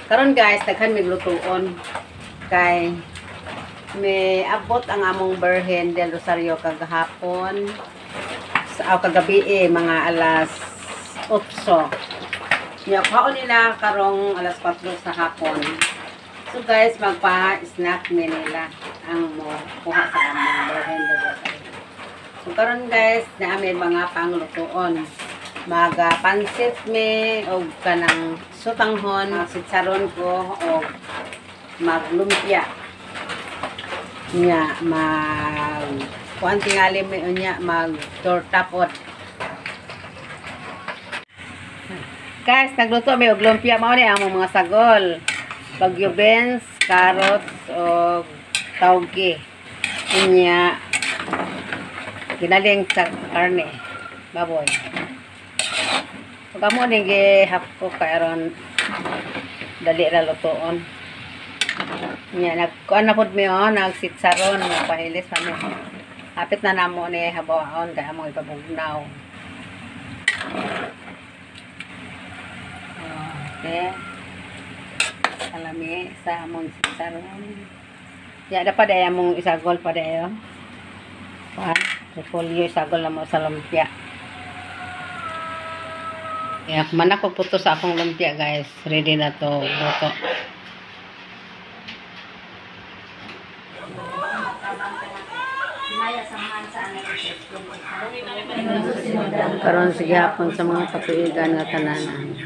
Karon guys, daghan mig lutuon kay may abot ang among Birhen del Rosario kagahapon sa kagabi mga alas 8. Nya kaon nila karong alas 4 sa hapon. So guys, magpa-snack nila ang mo kuha sa among Birhen del Rosario. So karon guys, naamay mga panglutuon. Pansit me o kanang sutanghon, sitsaron ko o maglumpia nya kuan tingali me unya mag tortapot. Guys, nagluto may og lumpia mao ni among mga sagol, bagyo beans, carrots o tauge nya ginaling sa karne baboy. Kamu ning gihapko karon dali ra lutoon. Nya nagkuan na pud mi nagsitsaron pahilis kami. Hapit na namo ni habaon kay among ipabugnaw. Okay. Alami sa among sitsaron. Ya dapat ay among isagol pa dayo. Kuan, repolyo isagol na mo sa lumpia. Kaya man ako puto sa akong lumpia guys. Ready na to luto. Karon sige hapon sa mga patuigan nga tananan.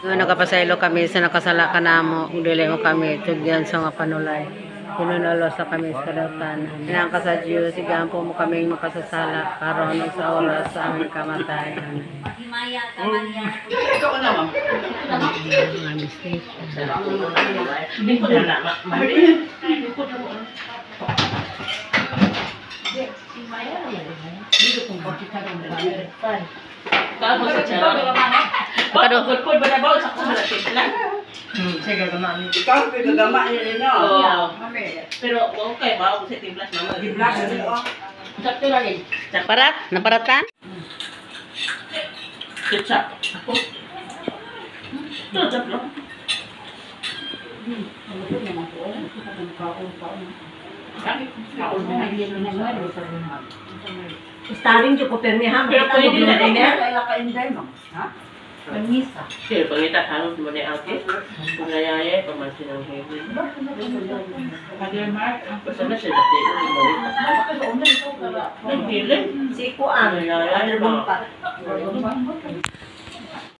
Nakapasaylo kami sa nakasala ka na mo. Dili mo kami tugyan sa mga panulay. Pinunalo sa kami sa daratan. Inang ka sa Diyos, sigahan po mo kaming makasasala karon sa oras sa aming kamatayan. Ikaw na, ma'am. Mga mistake. Hindi ko na na. Dito kung bakit ka rin nalagay. Tapos sa charot. Bakit ba na ba sa kumalatid lang? Sige, gama. Ikaw, pinagama yun yun. Oo. Pero okay ba? Kung sa timplas naman. Timplas yun. Sakto lang eh. Parat? Naparatan? Ketchup. Ako. Ketchup lang. Starring ko permi ha. Pero pwede na rin eh. Kaya ka-inday mo. Ha? Permisa. Sige, pangita hanong mo na ate. Kung nayaya, pamansin ang heaven. Basta na siya dati. Nagpili. Si Kuan. Nayaya, Ano ba? pa?